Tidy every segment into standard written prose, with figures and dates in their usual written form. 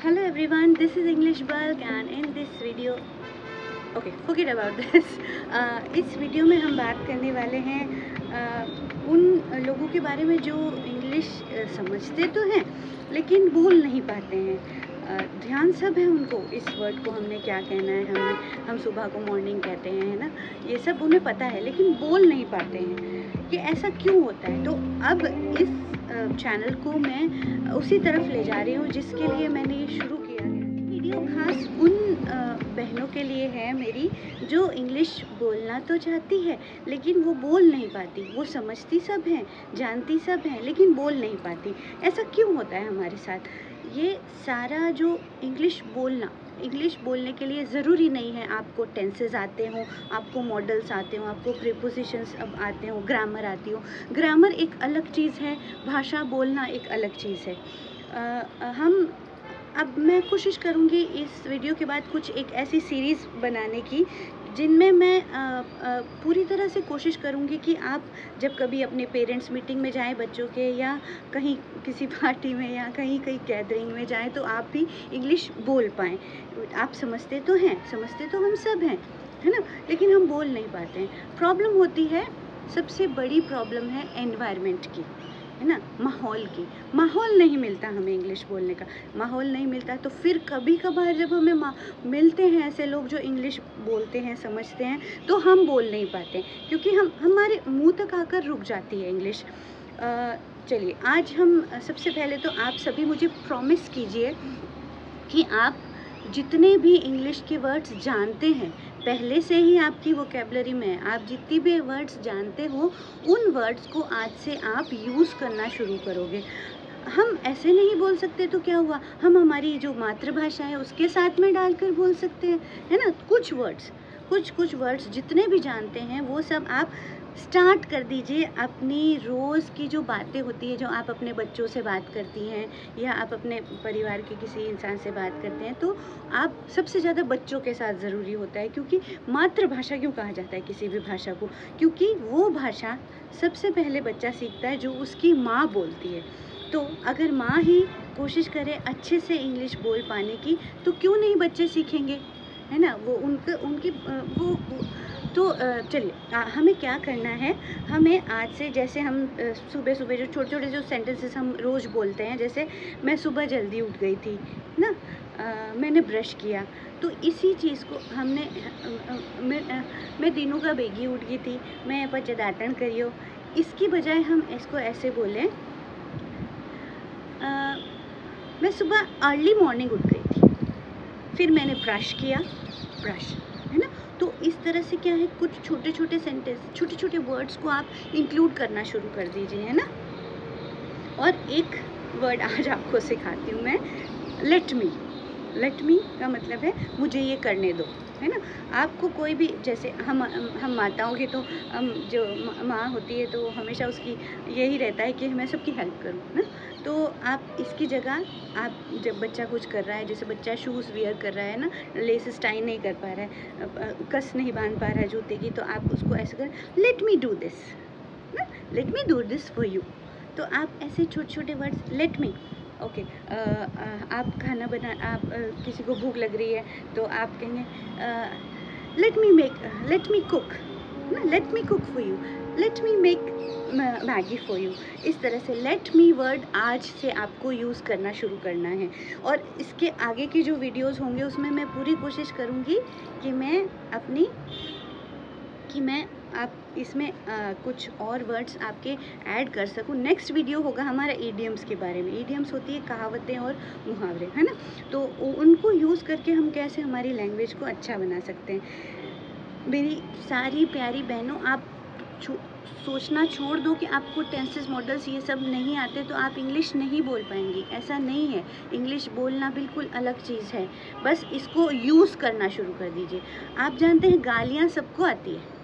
Hello everyone, this is English Bulk and in this video forget about this. इस video में हम बात करने वाले हैं उन लोगों के बारे में जो इंग्लिश समझते तो हैं लेकिन बोल नहीं पाते हैं। ध्यान सब है उनको, इस वर्ड को हमने क्या कहना है, हम सुबह को मॉर्निंग कहते हैं, है ना, ये सब उन्हें पता है लेकिन बोल नहीं पाते हैं। ये ऐसा क्यों होता है? तो अब इस चैनल को मैं उसी तरफ ले जा रही हूँ जिसके लिए मैंने ये शुरू किया है। वीडियो खास उन बहनों के लिए है मेरी जो इंग्लिश बोलना तो चाहती है लेकिन वो बोल नहीं पाती। वो समझती सब हैं, जानती सब हैं लेकिन बोल नहीं पाती। ऐसा क्यों होता है हमारे साथ? ये सारा जो इंग्लिश बोलने के लिए ज़रूरी नहीं है आपको टेंसेस आते हों, आपको मॉडल्स आते हों, आपको प्रीपोजिशंस अब आते हों, ग्रामर आती हो। ग्रामर एक अलग चीज़ है, भाषा बोलना एक अलग चीज़ है। अब मैं कोशिश करूँगी इस वीडियो के बाद कुछ एक ऐसी सीरीज़ बनाने की जिनमें मैं पूरी तरह से कोशिश करूँगी कि आप जब कभी अपने पेरेंट्स मीटिंग में जाएं बच्चों के, या कहीं किसी पार्टी में या कहीं गैदरिंग में जाएं, तो आप भी इंग्लिश बोल पाएँ। आप समझते तो हम सब हैं, है ना, लेकिन हम बोल नहीं पाते हैं। प्रॉब्लम होती है, सबसे बड़ी प्रॉब्लम है एनवायरनमेंट की, है ना, माहौल की। माहौल नहीं मिलता हमें इंग्लिश बोलने का, माहौल नहीं मिलता। तो फिर कभी कभार जब हमें मिलते हैं ऐसे लोग जो इंग्लिश बोलते हैं, समझते हैं, तो हम बोल नहीं पाते क्योंकि हमारे मुंह तक आकर रुक जाती है इंग्लिश। चलिए, आज हम सबसे पहले तो आप सभी मुझे प्रॉमिस कीजिए कि आप जितने भी इंग्लिश के वर्ड्स जानते हैं, पहले से ही आपकी वोकेबलरी में है, आप जितनी भी वर्ड्स जानते हो उन वर्ड्स को आज से आप यूज़ करना शुरू करोगे। हम ऐसे नहीं बोल सकते तो क्या हुआ, हम हमारी जो मातृभाषा है उसके साथ में डालकर बोल सकते हैं, है ना। कुछ वर्ड्स जितने भी जानते हैं वो सब आप स्टार्ट कर दीजिए। अपनी रोज़ की जो बातें होती है, जो आप अपने बच्चों से बात करती हैं या आप अपने परिवार के किसी इंसान से बात करते हैं, तो आप सबसे ज़्यादा बच्चों के साथ ज़रूरी होता है। क्योंकि मातृभाषा क्यों कहा जाता है किसी भी भाषा को? क्योंकि वो भाषा सबसे पहले बच्चा सीखता है जो उसकी माँ बोलती है। तो अगर माँ ही कोशिश करे अच्छे से इंग्लिश बोल पाने की, तो क्यों नहीं बच्चे सीखेंगे, है ना। वो उनकी वो तो चलिए, हमें क्या करना है, हमें आज से, जैसे हम सुबह जो छोटे जो सेंटेंसेस हम रोज़ बोलते हैं, जैसे मैं सुबह जल्दी उठ गई थी ना, मैंने ब्रश किया, तो इसी चीज़ को हमने मैं दिनों का बेगी उठ गई थी, मैं पचे दातन करियो, इसकी बजाय हम इसको ऐसे बोलें, मैं सुबह अर्ली मॉर्निंग उठ गई थी, फिर मैंने ब्रश किया, है ना। तो इस तरह से क्या है, कुछ छोटे सेंटेंस, छोटे वर्ड्स को आप इंक्लूड करना शुरू कर दीजिए, है ना। और एक वर्ड आज आपको सिखाती हूँ मैं, लेट मी का मतलब है मुझे ये करने दो, है ना। आपको कोई भी, जैसे हम माताओं की, तो हम जो माँ होती है तो हमेशा उसकी यही रहता है कि मैं सबकी हेल्प करूँ ना। तो आप इसकी जगह, आप जब बच्चा कुछ कर रहा है, जैसे बच्चा शूज़ वियर कर रहा है ना, लेसेस टाई नहीं कर पा रहा है, कस नहीं बांध पा रहा है जूते की, तो आप उसको ऐसे कर, लेट मी डू दिस ना, let me do this for you. तो आप ऐसे छोटे वर्ड्स, लेट मी, ओके। आप खाना आप किसी को भूख लग रही है तो आप कहेंगे लेट मी कुक ना, let me cook for you, let me make Maggi for you. इस तरह से लेट मी वर्ड आज से आपको यूज़ करना शुरू करना है। और इसके आगे की जो वीडियोस होंगे उसमें मैं पूरी कोशिश करूँगी कि मैं आप इसमें कुछ और वर्ड्स आपके ऐड कर सकूं। नेक्स्ट वीडियो होगा हमारा ईडियम्स के बारे में। ईडियम्स होती है कहावतें और मुहावरे, है ना। तो उनको यूज़ करके हम कैसे हमारी लैंग्वेज को अच्छा बना सकते हैं। मेरी सारी प्यारी बहनों, आप सोचना छोड़ दो कि आपको टेंसेस, मॉडल्स ये सब नहीं आते तो आप इंग्लिश नहीं बोल पाएंगी। ऐसा नहीं है, इंग्लिश बोलना बिल्कुल अलग चीज़ है। बस इसको यूज़ करना शुरू कर दीजिए। आप जानते हैं गालियाँ सबको आती है,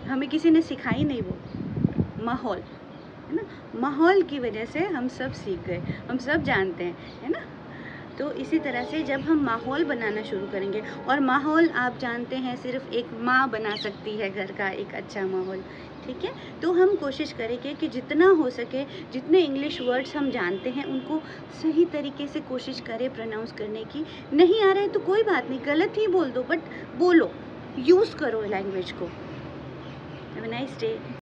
हमें किसी ने सिखाई नहीं, वो माहौल, है ना। माहौल की वजह से हम सब सीख गए, हम सब जानते हैं, है ना। तो इसी तरह से जब हम माहौल बनाना शुरू करेंगे, और माहौल आप जानते हैं सिर्फ एक माँ बना सकती है घर का एक अच्छा माहौल, ठीक है। तो हम कोशिश करेंगे कि जितना हो सके, जितने इंग्लिश वर्ड्स हम जानते हैं उनको सही तरीके से कोशिश करें प्रोनाउंस करने की। नहीं आ रहा है तो कोई बात नहीं, गलत ही बोल दो बट बोलो, यूज़ करो लैंग्वेज को। Have a nice day.